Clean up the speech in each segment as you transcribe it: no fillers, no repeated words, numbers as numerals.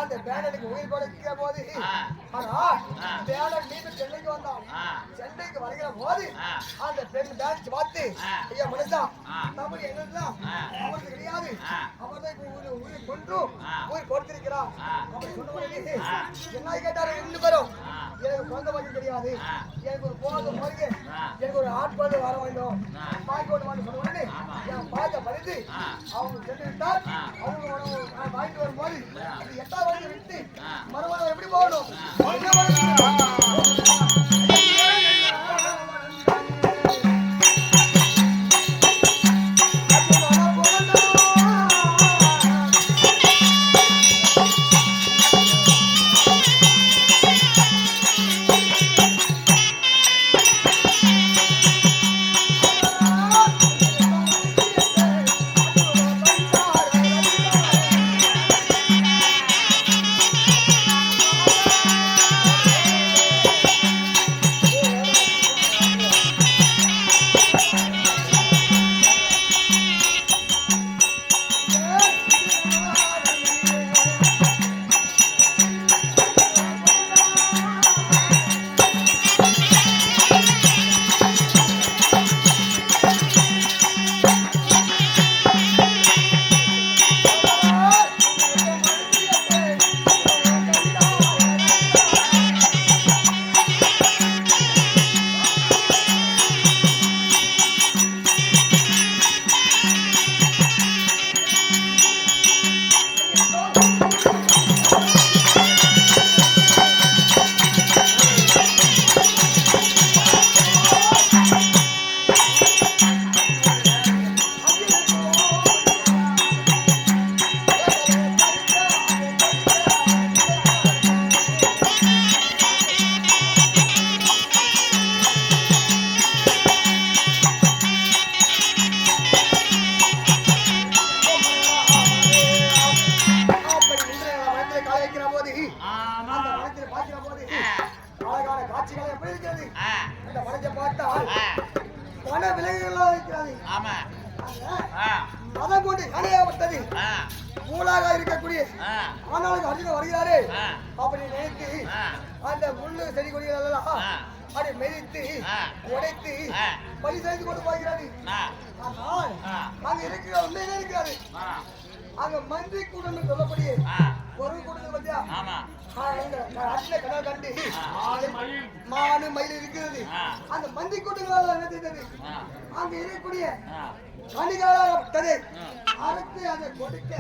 அந்த பேனனுக்கு உயிர் கொடுக்கிற போது பேனர் மீது சென்னைக்கு வந்தான். சென்னைக்கு வருகிற போது அந்த பெண் டான்ஸ் பார்த்து ஐயா மனுஷா தமிழ் என்னதுதான் அவருக்கு கிடையாது, அவர் தான் உயிர் கொன்று உயிர் கொடுத்திருக்கிறார் அப்படி சொன்ன உடனே என்ன கேட்டாரு, 2 பேரும் எனக்கு குழந்தை வழி கிடையாது, எனக்கு ஒரு போதும் வருக, எனக்கு ஒரு ஆட்பாடு வர வேண்டும், பாய்க்கோடு வாங்க சொன்ன உடனே என் பாய்க்க படித்து அவங்க சென்று விட்டார். அவங்க வாங்கிட்டு வரும்போது அது 8ஆம் வயது விட்டு மறுபடியும் எப்படி போகணும்? மூலாக இருக்கக்கூடிய ஆனாலும் அர்ஜுனன் வருகிறாரே அப்படி நினைத்து அந்த முள்ளு செடி கொடிகள் எல்லாம் அதை மெதித்து உடைத்து பலி செய்து கொண்டு போகிறாரு. ஆனால் அங்க இருக்கிற உண்மையிலே இருக்கிறாரு. அங்க மந்திரி கூட்டம் சொல்லக்கூடிய ஒரு கூட்டத்தில் பத்தியா கடல் கண்டு மானு மயில் இருக்கிறது. அந்த மந்தி கூட்டங்களால் என்ன செய்தது, அங்க இருக்கக்கூடிய கணிகாரத்தை அறுத்து அதை கொடுக்க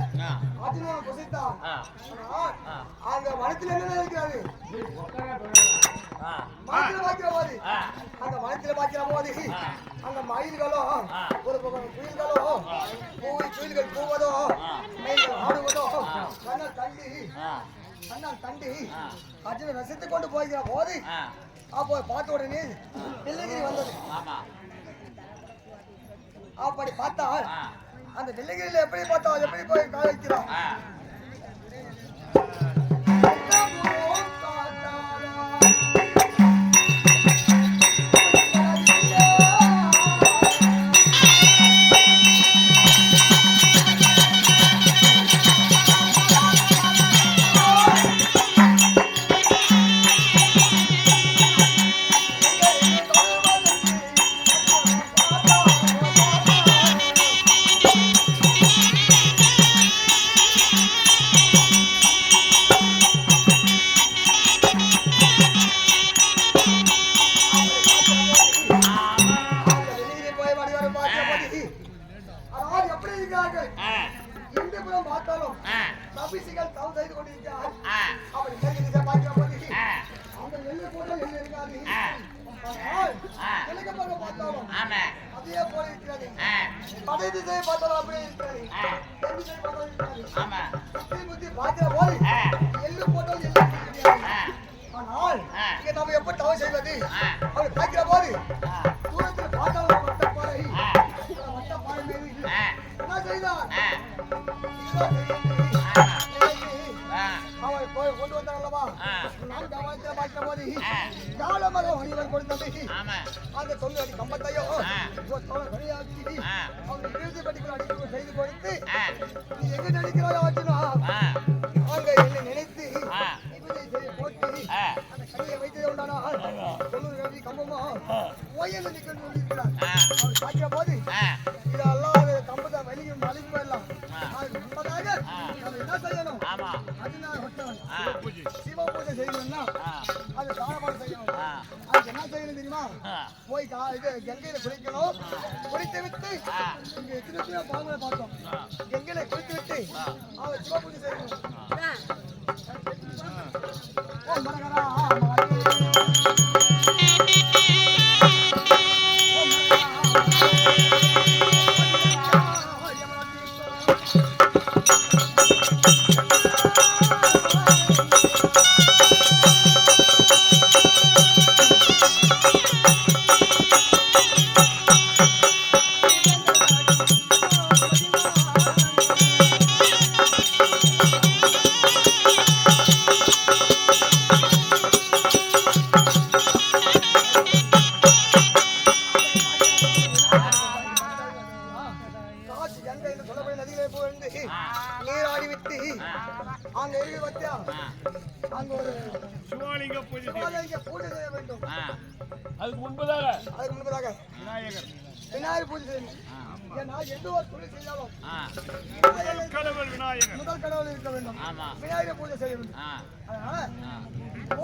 அர்ஜுனன் புசித்தான். அங்க வனத்தில் என்ன இருக்கிறாரு, மனத்தில் பார்க்கிற போது அந்த வனத்தில் பார்க்கிற போது அங்க மயில்களும் ஒரு குயில்களும் குயில்கள் பூவதோ மயில்கள் ஆடுவதோ கண்ணால் கண்டு அர்ஜுனன் ரசித்துக் கொண்டு போகிற போது அப்போ பார்த்த உடனே வெள்ளகிரி வந்தது. அப்படி பார்த்தால் அந்த வெள்ளகிரியில எப்படி பார்த்தால் எப்படி போய் காய வைக்கிறான். அந்த தொழிலாளி கம்பத்தையோ துணையாக்கி அவங்க இறுதி பட்டிகள் அடிக்க செய்து கொடுத்து நீ எங்க நினைக்கிறாயோ ஆச்சுனா அங்க என்னை நினைத்து போட்டு அந்த கையை வைத்தது உண்டானா தொண்ணூறு கல்வி கம்பமா ஓயங்க நிக்கணும் சொல்லியிருக்கிறார் அவர் சாக்கிய போது இதெல்லாம் கம்பத்தை வெளியும் அழிவு போயிடலாம் முன்பதாக நம்ம என்ன செய்யணும் அது நான் சிவ பூஜை செய்யணும்னா அது தாராபாடு செய்யணும் அது என்ன செய்யணும் தெரியுமா போய் இது கங்கையில குளிக்கணும் குளித்து விட்டு இங்க எத்தனை பாவங்களை பார்த்தோம் கங்கையில குளித்து விட்டு அவர் சிவ பூஜை செய்யணும் விநாயகர் பூஜை செய்யணும். எந்த ஒரு தொழில் செய்தாலும் முதல் கடவுள் இருக்க வேண்டும். விநாயகர் பூஜை செய்ய வேண்டும். அதனால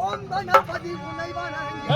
ஓம் கணபதி உன்னை வணங்கி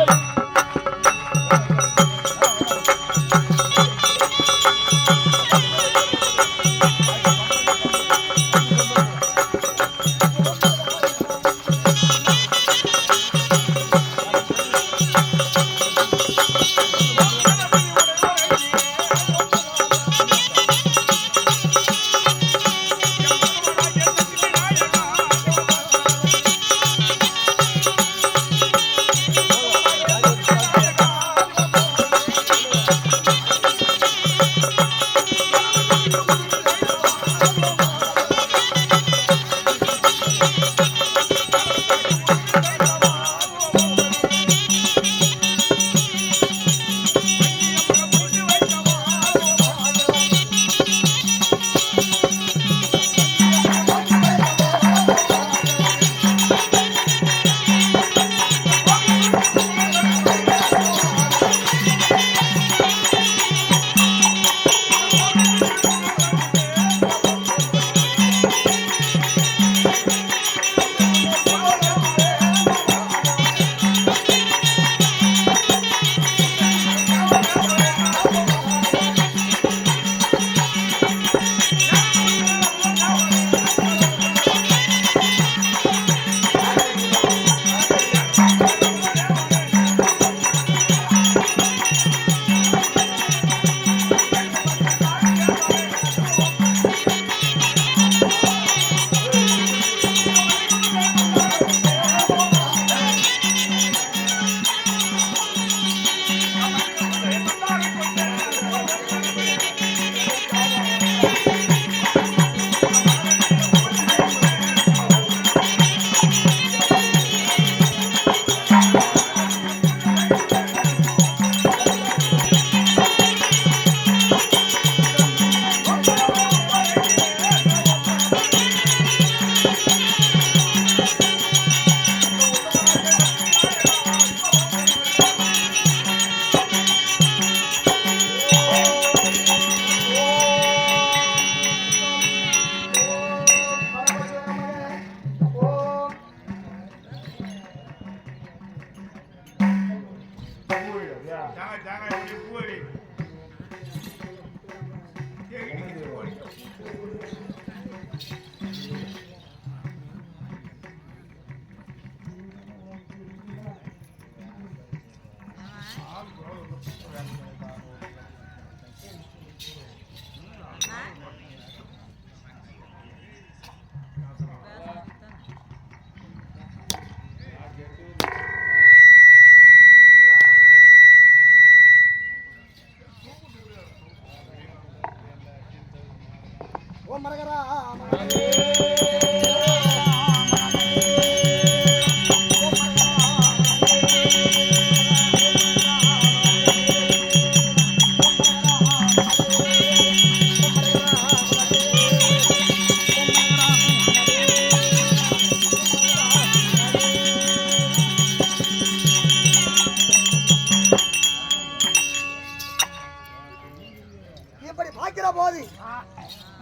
அப்படி பார்க்கிற போது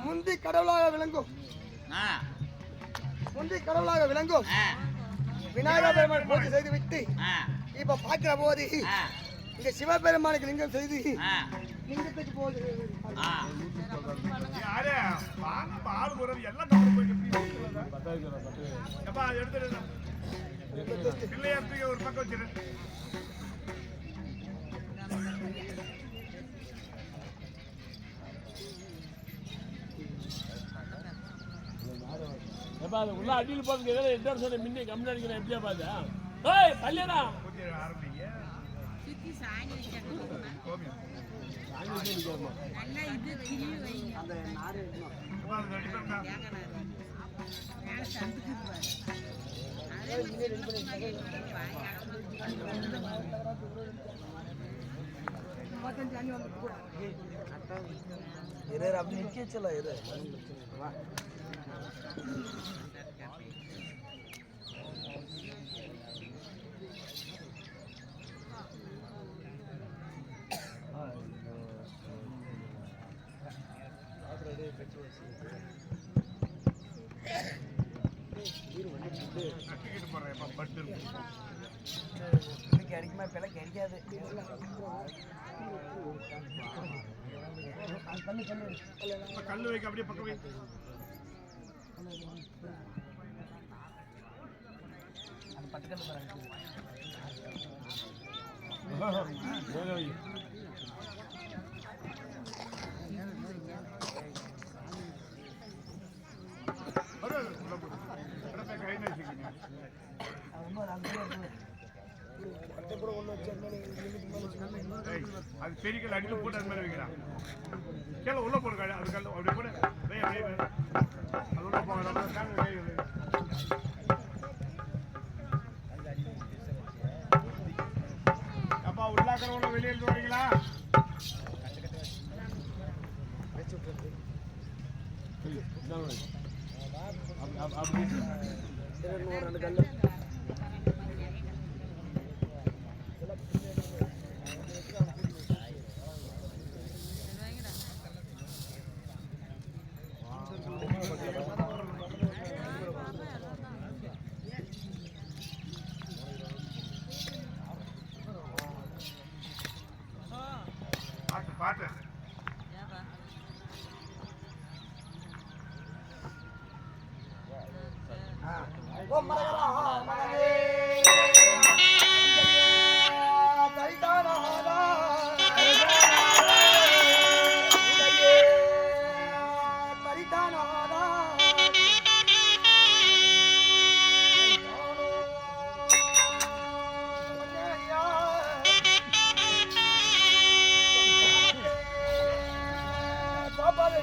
முந்தி கடவுளாக விளங்கும் விநாயகர் பெருமான் பூஜை செய்து விட்டு இப்ப பார்க்கிற போது இங்க சிவபெருமானுக்கு லிங்கம் செய்து லிங்கத்துக்கு போகுது. ஒரு பக்கம் வச்சிரு. உள்ள அடியில் போங்க என்ன சொன்ன முன்னே கம்மி அடிக்கிறேன் எப்படியா பாத்தா ஏய் பல்லியடா ஆரம்பிங்க சுத்தி சாணி வச்சாங்க நல்லா இது கிளி வைங்க அந்த நாரே மேல சந்துக்கு பாரு அதே இரு அப்படி நிக்கச்சல இரு வா கிடைக்குமா இப்ப கிடைக்காது கல்லு வைக்க அப்படியே பக்கம் வை. அந்த பட்டுக்கல் பாருங்க அது பெரிய கல் அடியில போட்டு அது மாதிரி வைக்கிறான். கீழே உள்ள போடுங்க அது கல் அப்படி போடு. அது உள்ள போங்க. அப்பா உள்ளாக்கிறவங்க வெளியே இருந்து வரீங்களா? ரெண்டு கல்லு பாட்டு ஓம் மரகரா மனவே தைதானாதா பரிதானாதா பாபாலி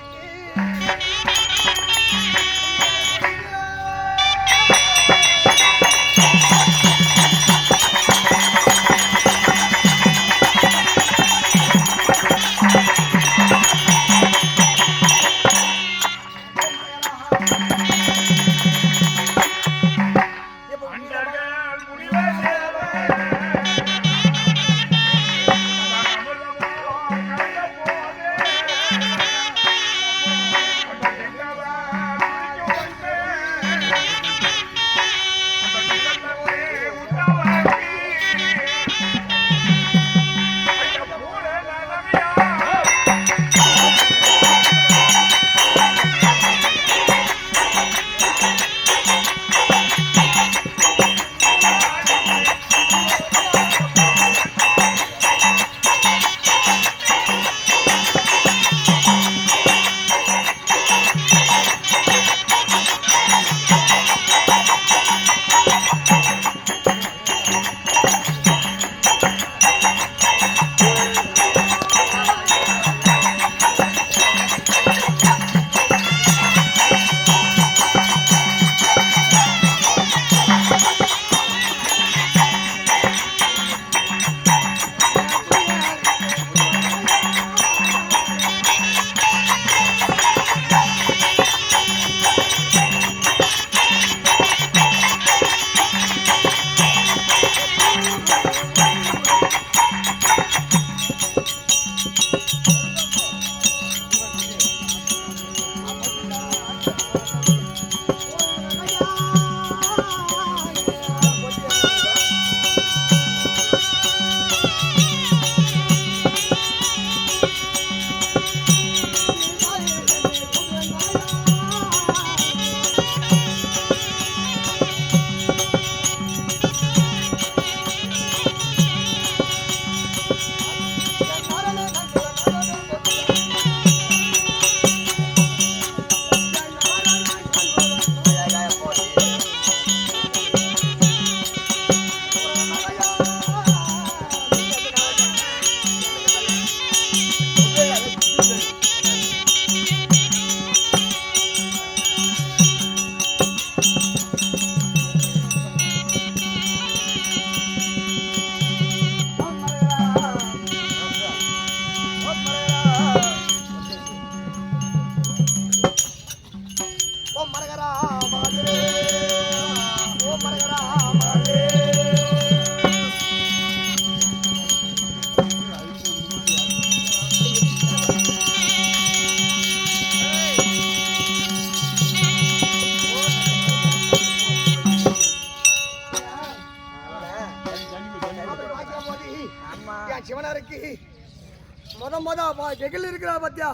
போது கெகில் இருக்கிறா பத்தியா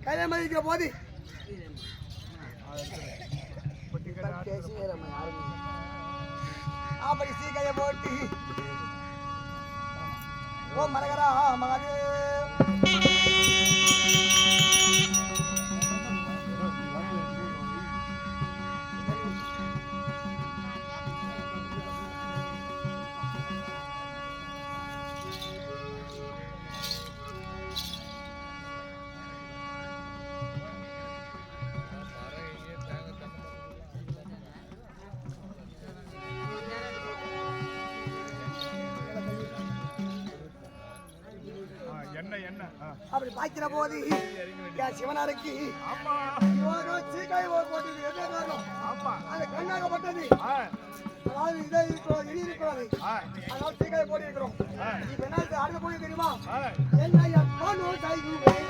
கையில மதிக்கிற போது அப்படி சீக்கைய போட்டு ஓ மரகரா மகனே அப்படி பாய்க்கிற போது என் சிவனாருக்கு சீக்காய் போட்டு என்ன காரணம் அந்த கண்ணாகப்பட்டது அதாவது இதை இருக்கிறோம் இனி இருக்கிறது அதனால சீக்காய் போட்டு இருக்கிறோம் இப்ப என்ன அடுத்த போய் தெரியுமா என்ன எப்போ சாய்க்குவேன்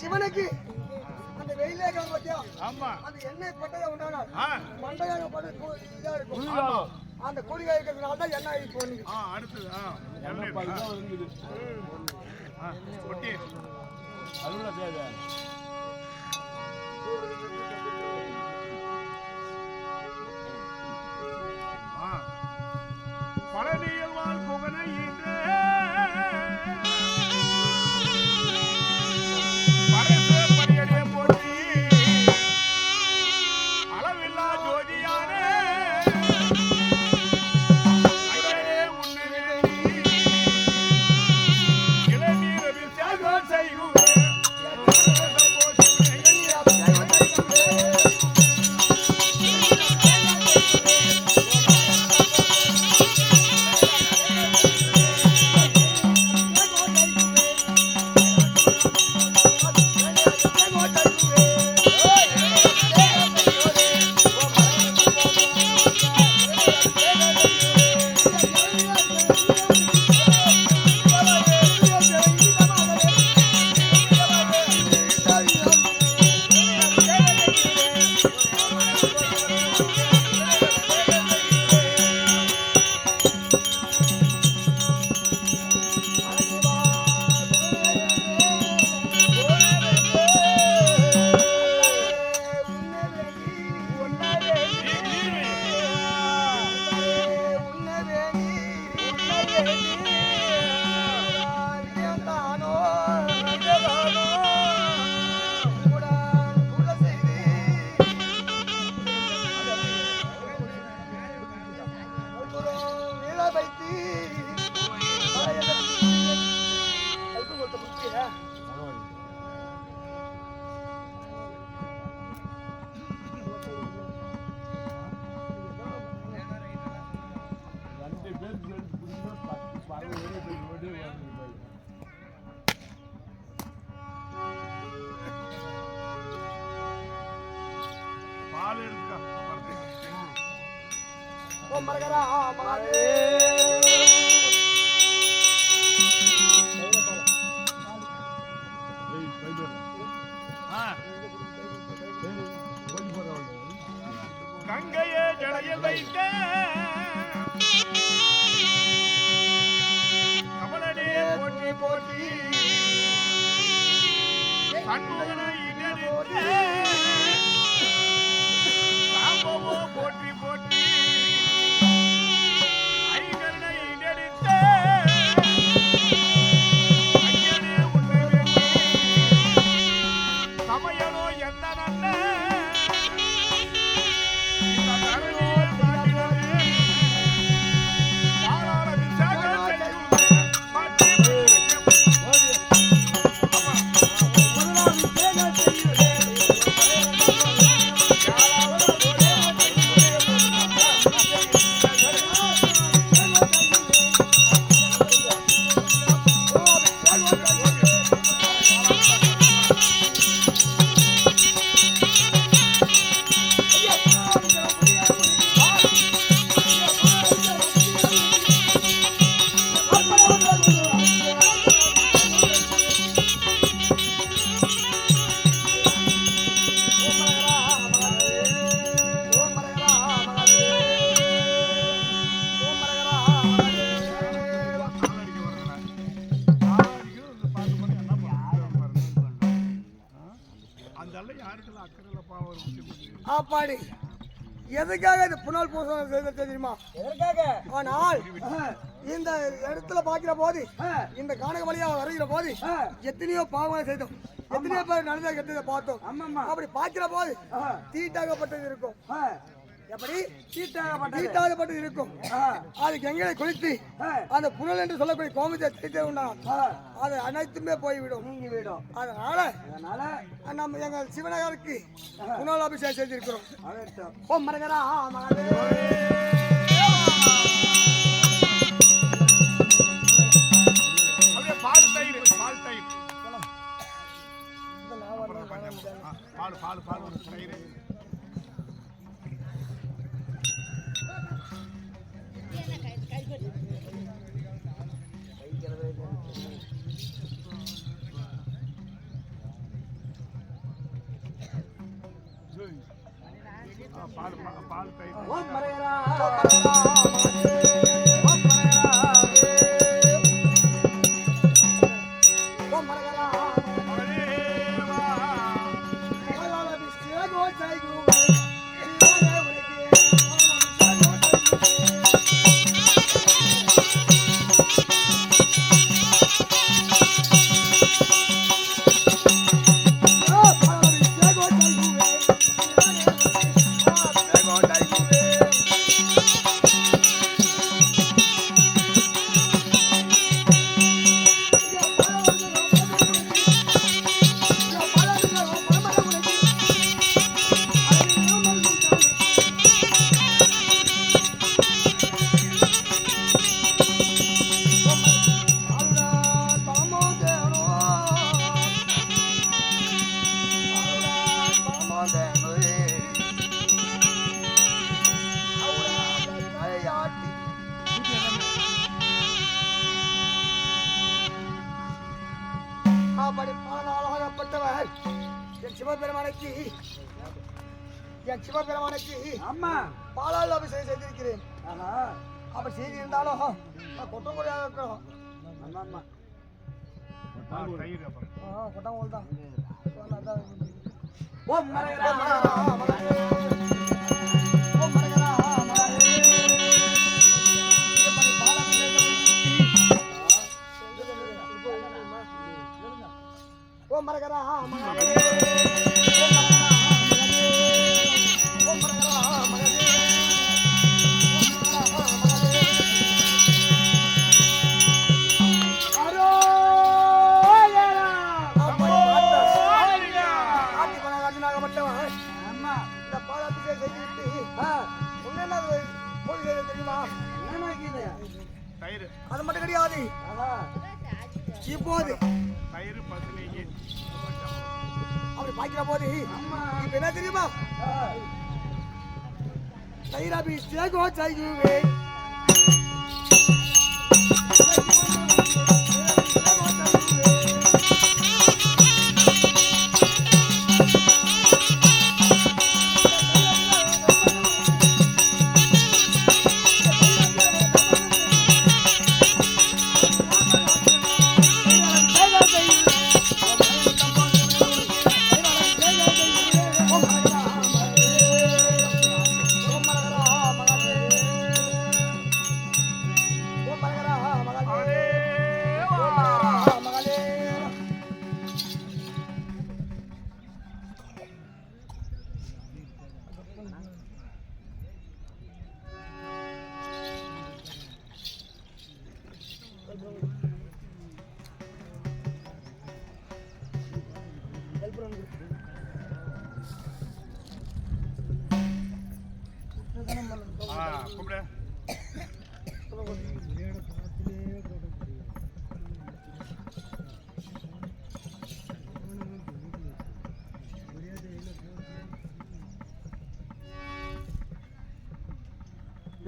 சிவனுக்கு அந்த வெயிலே பத்தியா அந்த எண்ணெய் பட்டையா உண்டான மண்டையாக இதா இருக்கும் அந்த குடிகாய் இருக்கிறதுனால தான் எண்ணெய் போனீங்க அடுத்தது பழனியில் வாழ் புகனை அங்கேயே ஜடையில் வைத்த கமலனே போற்றி போற்றி சண்முகனை இடறித்த சாம்பவோ போற்றி போற்றி ஐகரனை இடறித்த ஐயனே உன்னை வேண்டி சமயனோ என்ன நல்ல இந்த தரணியை காட்டினதே வாழார விசாகம் செய்யும் மாற்றி ஆப்பாடி எதுக்காக இது புனல் பூசம் செய்த தெரியுமா? எதற்காக? ஆனால் இந்த இடத்துல பாக்கிற போது இந்த காணக வழியா வருகிற போது எத்தனையோ பாவங்களை செய்தோம், எத்தனையோ பேர் நடந்த கெட்டதை பார்த்தோம். அப்படி பாக்கிற போது தீட்டாகப்பட்டது இருக்கும். எப்படி தீட்டாகப்பட்டது இருக்கும். அதுக்கு எங்களை குளித்து அந்த புனல் என்று சொல்லக்கூடிய கோமத்தை தீர்த்து உண்டாகும். அது அனைத்துமே போய்விடும், நீங்கிவிடும். அதனால நம்ம எங்கள் சிவனகருக்கு புனல் அபிஷேகம் செய்திருக்கிறோம். ஓம் மரகரா பால் தயிர் பால் தயிர் பால் பால் பால் தயிர் பால் பால் தயிர் ஓம் மரகரா என் சிவபெருமானுக்கு அம்மா பாலால் அபிஷேகம் செய்திருக்கிறேன். அப்படி செய்திருந்தாலும் கொட்டம் கொடையாக இருக்கணும். கொட்டம் தான் ஓம் மரகரா ஓம் மரகரா ஓம் மரகரா அது மட்டும் கிடையாது. இப்போது அப்படி பாக்கிற போது இப்ப என்ன தெரியுமா? தயிராபி சேகோ செய்யுவே கூப்பிடு.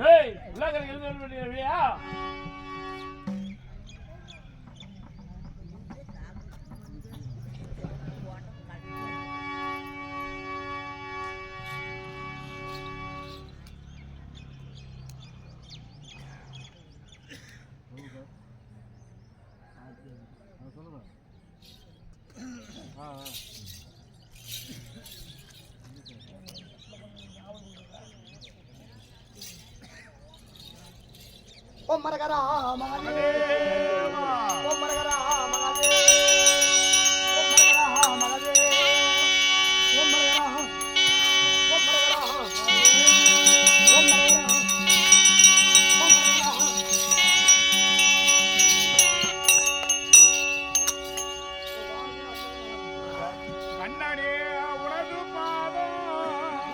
ஏய் உள்ளாங்கற எழுந்து வெளியா ஓம் மரகரா மகாதேவா ஓம் மரகரா மகாதேவா ஓம் மரகரா மகாதேவா ஓம் மரகரா ஓம் மரகரா ஓம் மரகரா ஓம் மரகரா கண்ணனே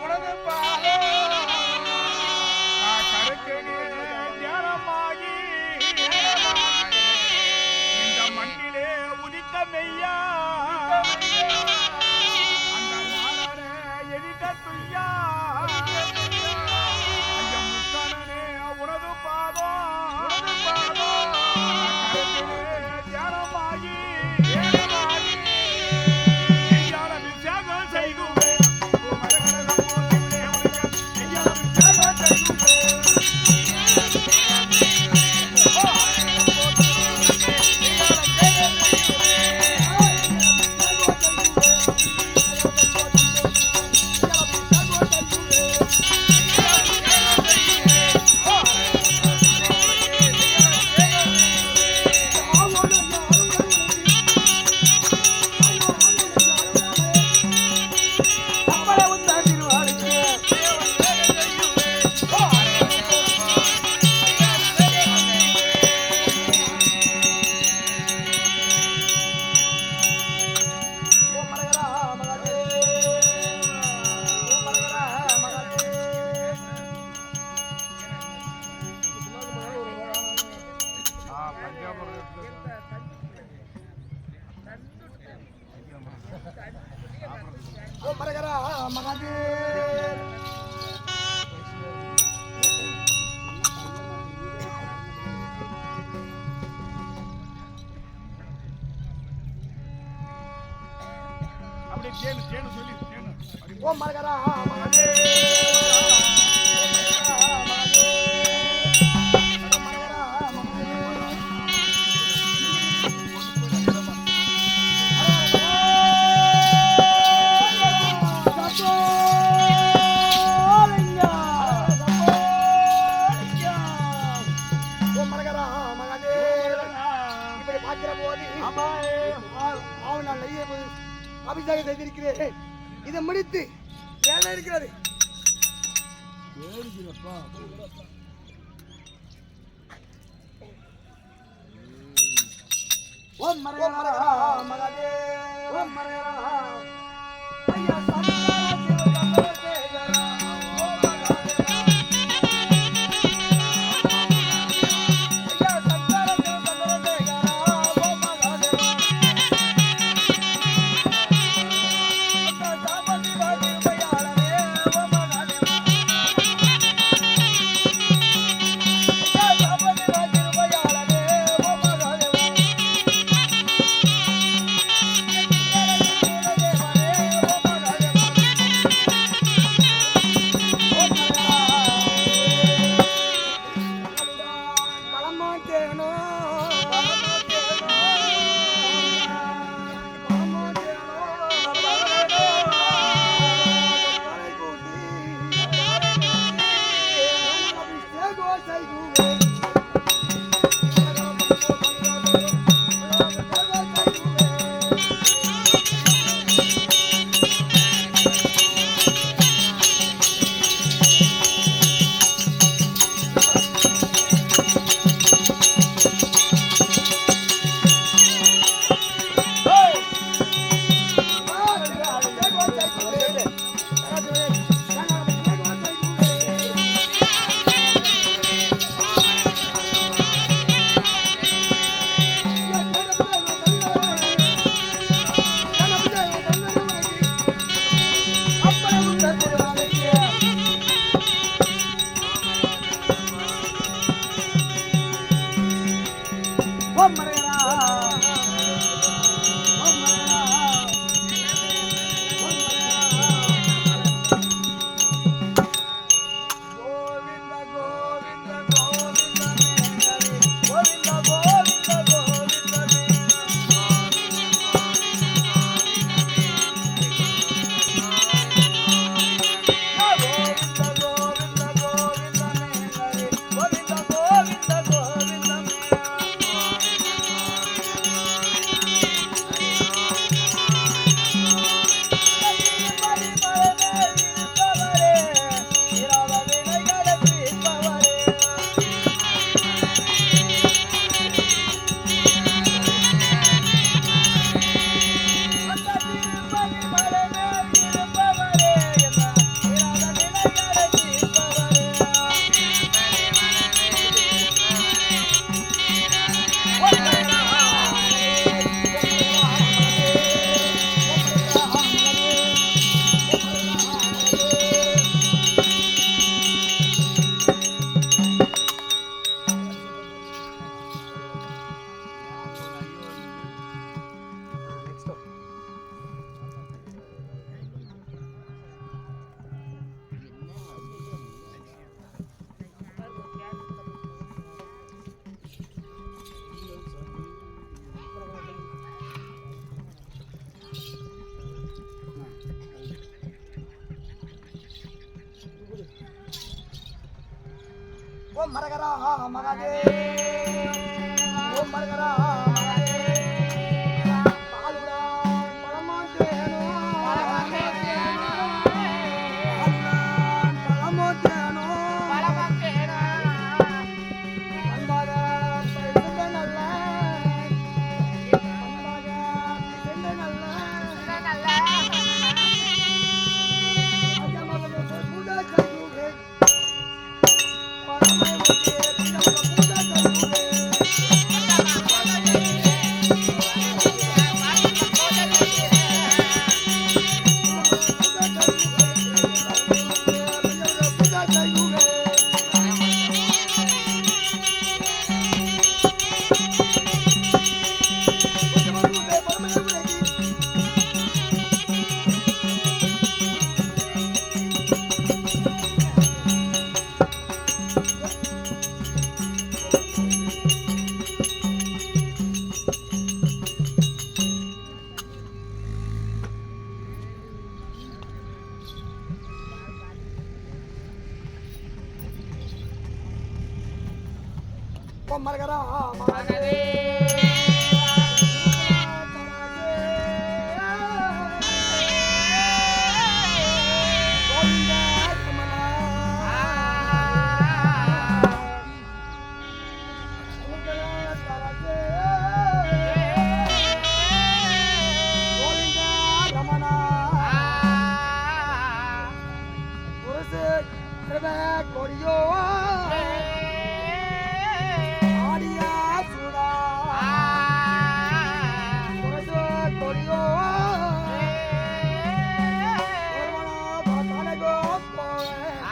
உனது பாதம் நான் கருக்கனே ஞானமாகி இந்த மண்ணிலே உதித்த மெய்யா அந்த மாறனே எதிர்த்த துய்யா ஐயம் முக்கனே உனது பாதம் நான் கருக்கனே ஞானமாகி ஐயால விசாகம் செய்குமே மரகரகம் போதிலே உனக்கு ஐயால விசாகம் செய்குமே ஓம் மரகரா மகாதேவா அப்படியே கேளு சொல்லி கேளு ஓம் மரகரா மகாதேவா ஓம் மரகரா மகாதேவா ஓம் மரகரா மகாதேவா ஓம் மரகரா மகாதேவா இப்படி பார்க்கிற போது அபிஷேகம் செய்திருக்கிறேன். இதை முடித்து வேலை இருக்கிறது. ஓம் மரகரா மகாதேவா ஓம் மரகரா ஐயா சந்தான சிவகங்கரா ஓம் மகாதேவா ஐயா சந்தான சிவகங்கரா ஓம் மகாதேவா அந்த சாமதி வாடி பையாளரே ஓம் மகாதேவா ஐயா சாமதி வாடி பையாளரே ஓம் மகாதேவா ஓம் மரகரா மகாதே ஓம் மரகரா மகாதே பாலுடா பழமாட்டேனோ பழமாட்டேனோ அன்பாக பேசுங்க நல்ல அன்பாக பேசுங்க நல்ல ஓம் மரகரா மகாதே கொடியோ ஆடியா சூடா கொடியோ பாத்தானகோ போவேன்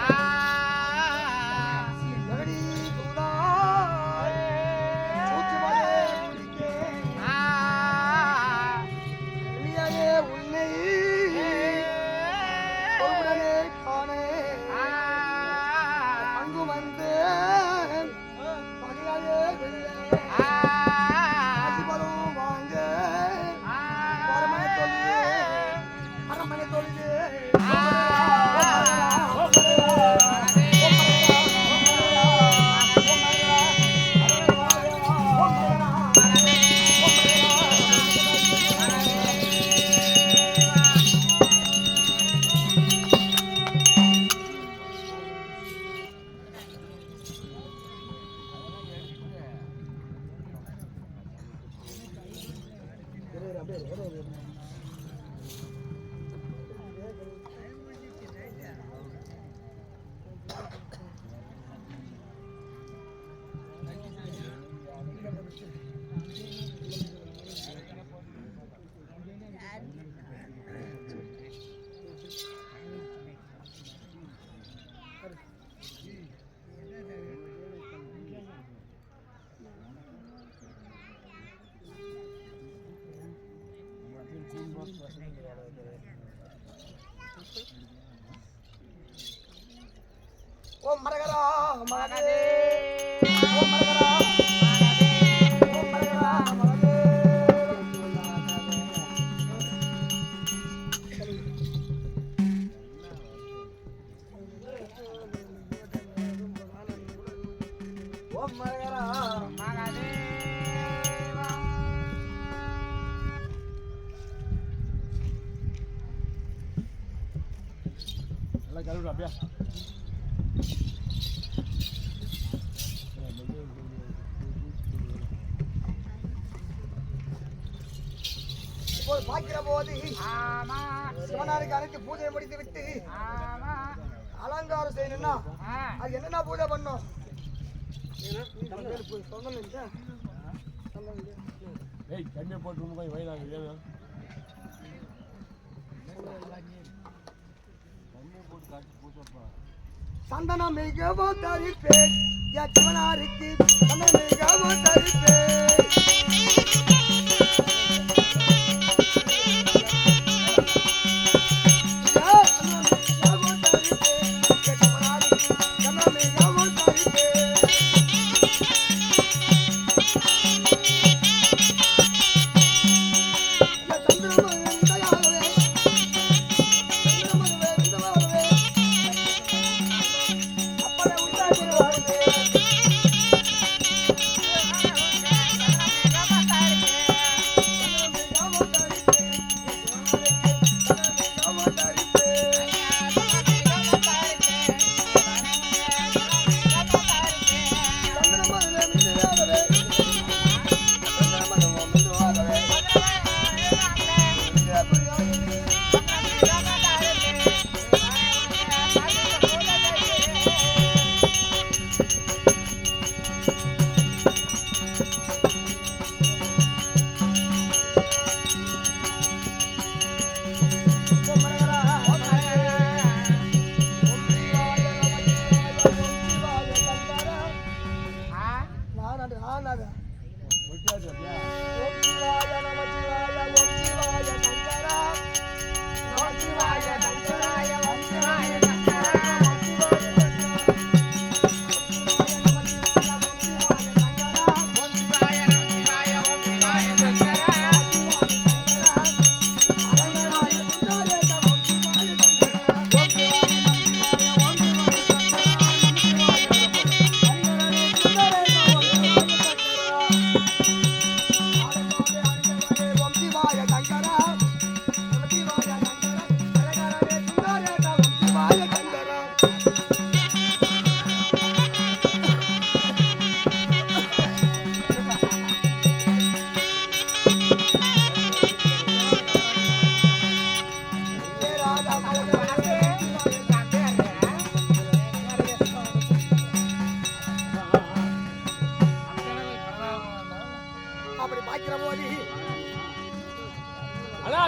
நகடி சூடா சூச்சு மழை வெளியே உன்னை ஒருவுடனே காணே அங்கு வந்து பகையாலே வெளியே ஆசிபலம் வாங்க அரமனை தொழுது அரமனை தொழுது ஓம் மரகரா மகாதே ஓம் மரகரா ஓம் மரகரா மகாதே ஓம் மரகரா மகாதே நல்லா கழுவிடு அப்படியா இப்போ பார்க்கிற போது சிவனாருக்கு அனைத்து பூஜை முடித்து விட்டு அலங்காரம் செய்யணும்னா அது என்னென்ன பூஜை பண்ணும் ஏய் தண்ணியை போட்டு போய் வயதாங்க வேணும் சந்தனம் மிகவும் தரிப்பேன் என் சிவனாருக்கு சந்தனம் மிகவும் தரிப்பேன் அப்பட உண்டாகிறவார்கள்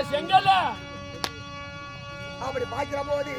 செங்கல்ல அப்படி பாய்க்கிற போது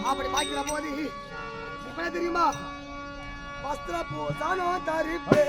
அப்படி பாய்க்கிற போது இப்ப தெரியுமா வஸ்திர பூசானோ தரிப்பே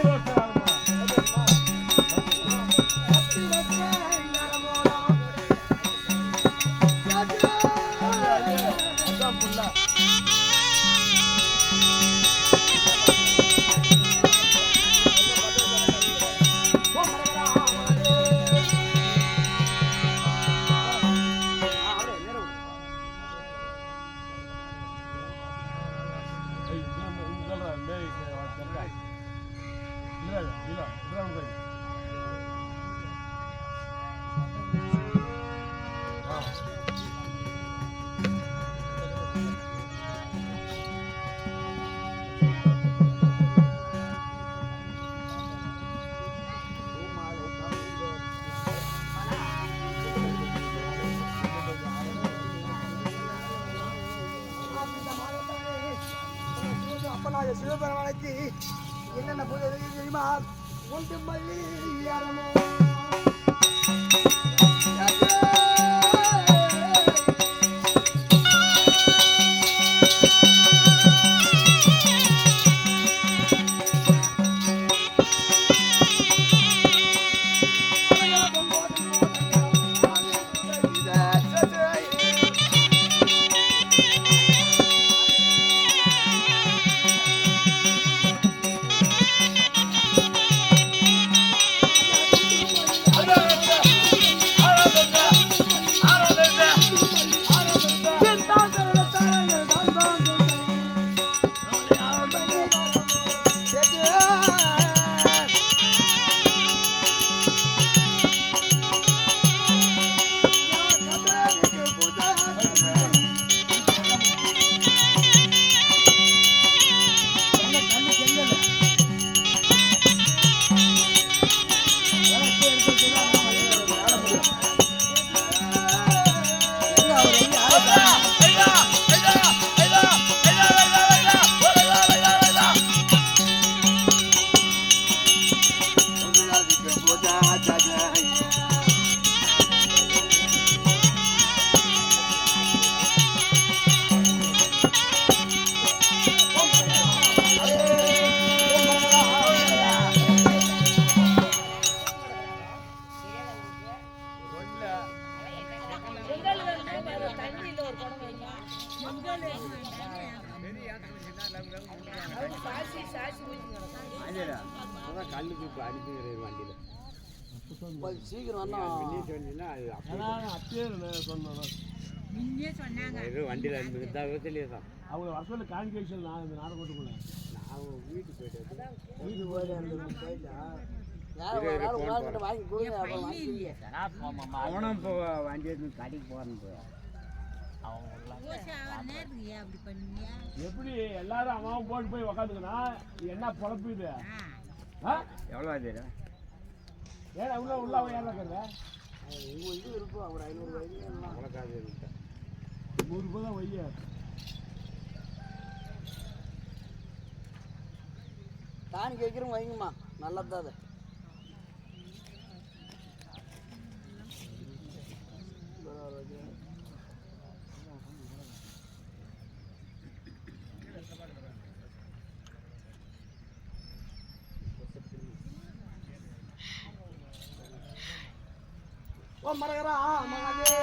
அப்பனாய சிவபெருமானுக்கு என்னென்ன பூஜை தெரியுமா? ஒன்று மல்லி அரமோ சீக்கிரம் வண்டியில் அவங்க வருஷத்துல கான்கிரேஷன் நான் இந்த நாடகத்துக்குள்ள வீட்டுக்கு போயிட்டு வாங்கி அவனும் இப்போ வண்டி எடுத்து கடைக்கு போகிறேன் ஓசி அவர் நேரத்துக்கு ஏன் அப்படி பண்ணீங்க? எப்படி எல்லாரும் அவன் போட்டு போய் உக்காந்துக்கனா என்ன பொழப்பு இது? எவ்வளோ ஆச்சு ஏன்னா உள்ள அவன் ஏன் இருக்கிறத உங்கள் இது இருக்கும் அவர் 500 ரூபாய்க்கு அவ்வளோ காசு இருக்கேன் 100 ரூபாய் தான் வைய தான் கேட்குறோம் வைங்கம்மா நல்லது அது ஓ மரகரா மகனே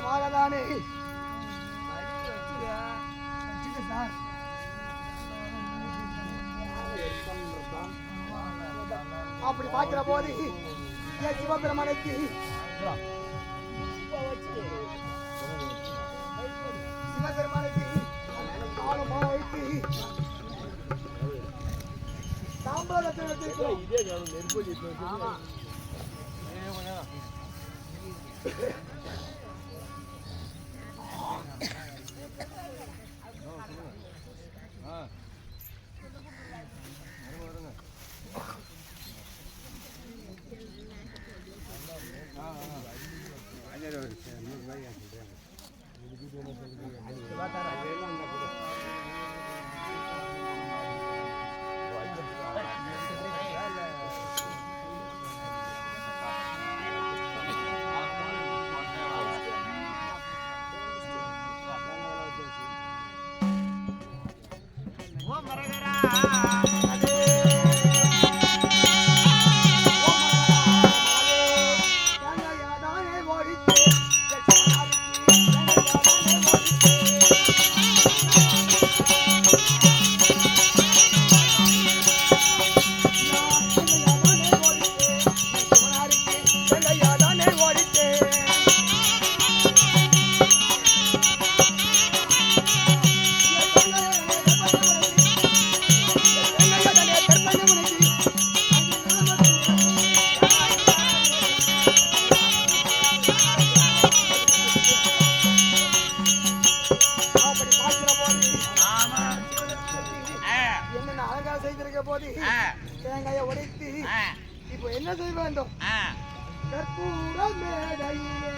மாகதானே அப்படி பார்க்கிற போது என் சிவபெருமானுக்கு சிவபெருமானுக்கு ஆளுமா வைத்து தாம்பரத்தை வச்சிருக்கோம். இதே காணும் நெருப்பு தேங்காயை உடைத்து இப்போ என்ன செய்ய வேண்டும்? கற்பூர மேடையிலே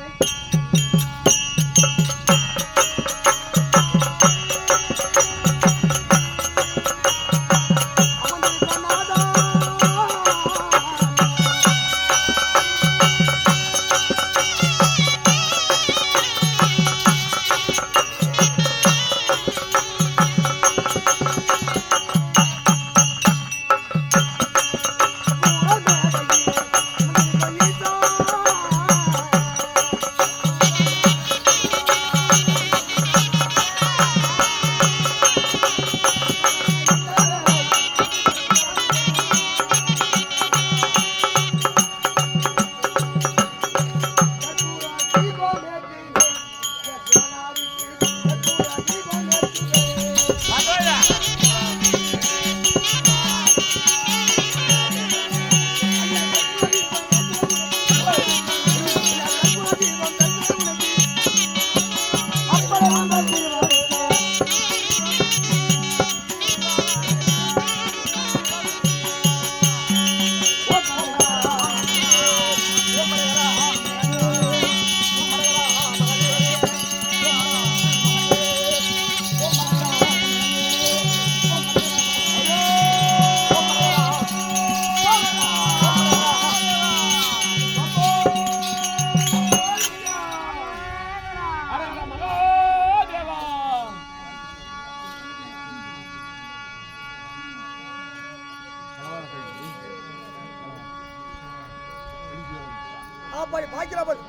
அப்படி பாய்க்கிற போது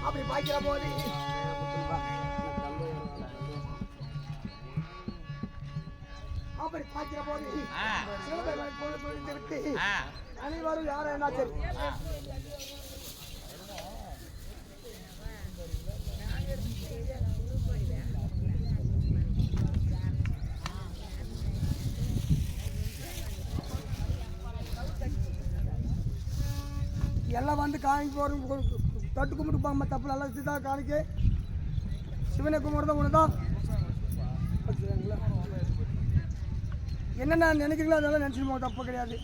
அப்படி பாய்க்கிற போது அப்படி பாய்க்கிற போது சிவபெருமான் போது புரிந்து விட்டு அனைவரும் யாரும் என்ன சரி எல்லாம் வந்து காணிக்கு போகிறோம் தொட்டு கும்பிட்டு போகாம தப்பு நல்லா தான் காணிக்க சிவனை கும்பிட்றத ஒன்று தான் என்னென்ன நினைக்கிறீங்களோ அதெல்லாம் நினச்சிட்டு போக தப்பு கிடையாது.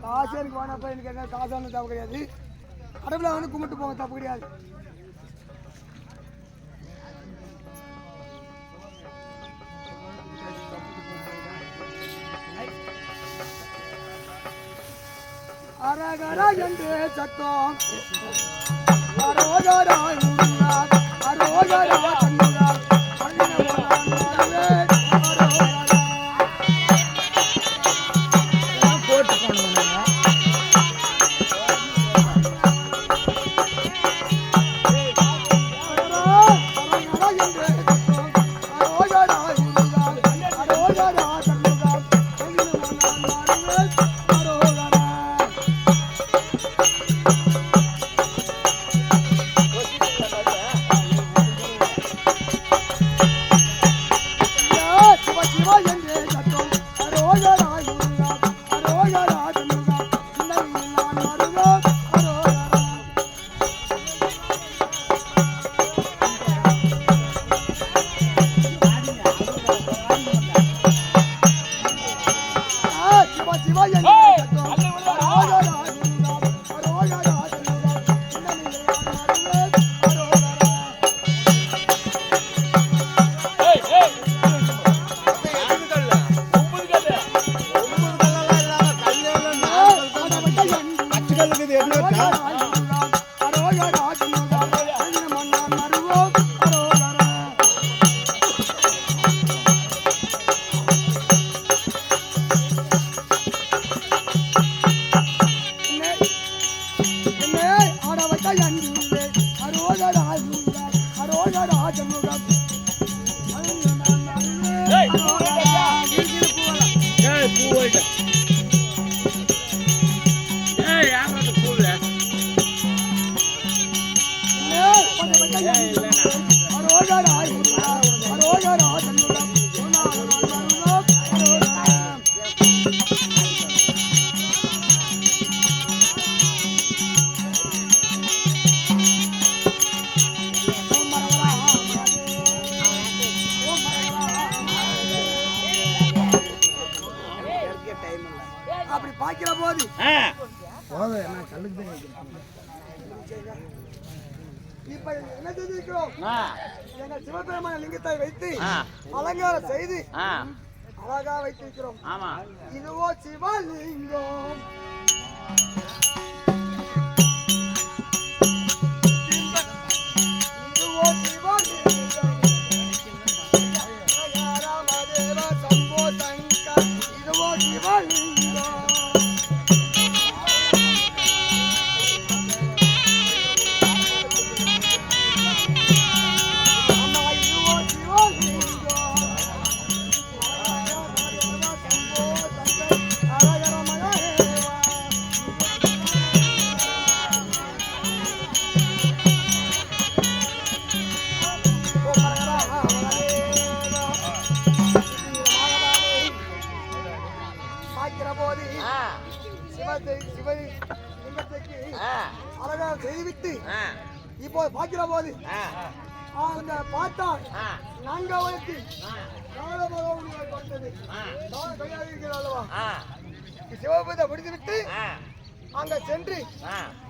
காசு எனக்கு வேணாப்பா எனக்கு என்ன காசு வந்து தப்பு கிடையாது. கடவுளை வந்து கும்பிட்டு போக தப்பு கிடையாது. அரகர என்று சத்தம் அரோகரா அரோகரா போட்டு அப்படி பாக்கிற போது இப்ப என்ன செஞ்சிருக்கிறோம்? எங்க சிவபெருமான லிங்கத்தை வைத்து அலங்காரம் செய்து அழகா வைத்திருக்கிறோம். இதுவோ சிவலிங்கம். இதுவோ சிவலிங்கம். ராமதேவ சம்போ சங்கர். இதுவோ சிவலிங்கம். அழகாக செய்துவிட்டு இப்போ பாக்கிற போது அந்த பார்த்தா நாங்க வளர்த்தி சிவபூஜை முடித்து விட்டு அங்க சென்று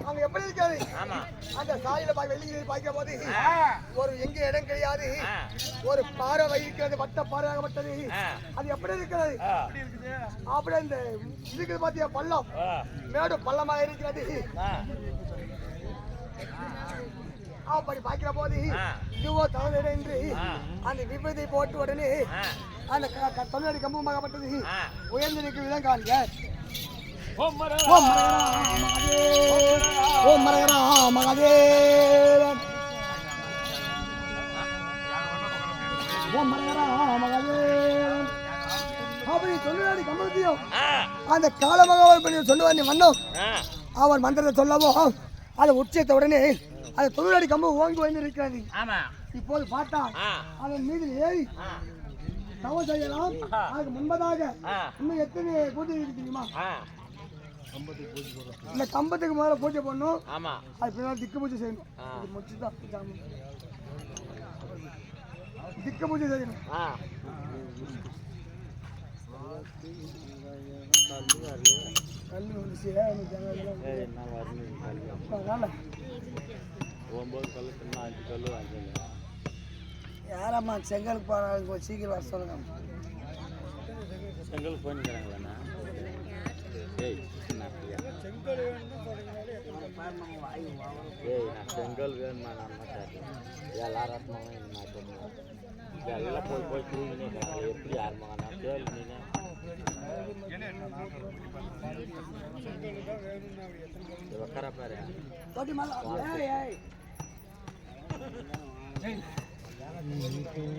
அங்க எப்படி இருக்காது அந்த சாலையில வெள்ளியில் பார்க்கிற போது ஒரு எங்க இடம் கிடையாது. ஒரு பாறை இருக்கிறது, வட்ட பாறையாகப்பட்டது. அது எப்படி இருக்கிறது? அப்படி இந்த இருக்குது பாத்தியா பள்ளம், மேடு பள்ளமாக இருக்கிறது. அப்படி பார்க்கிற போது இதுவோ என்னவோ தவறு என்று அந்த விபத்தை போட்டு உடனே அந்த தொழிலாளி கம்பமாகப்பட்டது உயர்ந்து நிற்கும் விதம் காண்க. ஓம் மர ஓம் மரகரா மகாதேவ், ஓம் மரகரா மகாதேவ், ஓம் மரகரா மகாதேவ். அப்படி தொழிலாளி கம்பத்தையும் அந்த காலமாக சொல்லுவார். நீ மன்னோம் அவர் மந்திரத்தை சொல்லவும் அதை உச்சத்தை உடனே அந்த தொழிலாளி கம்பம் ஓங்கி வந்து இருக்கிறது. இப்போது பார்த்தா அதன் மீது ஏறி தவம் செய்யலாம். அதுக்கு முன்பதாக இன்னும் எத்தனை பூஜை இருக்கு தெரியுமா? இந்த கம்பத்துக்கு முதல்ல பூஜை பண்ணணும். அது பின்னால் திக்கு பூஜை செய்யணும். இது முடிச்சுதான் திக்கு பூஜை செய்யணும். கல்லு வந்து யாரம்மா செங்கலுக்கு போறாங்க, சீக்கிரம் வர சொல்லுங்க. செங்கல் போயிருக்கிறாங்களா? செங்கல் வேணுமா? எல்லாரும் எல்லாம் போய் போய் தூங்கினே எப்படி யாருமா கேள்வி நீங்க உக்கார பாரு. தொட்டி மேல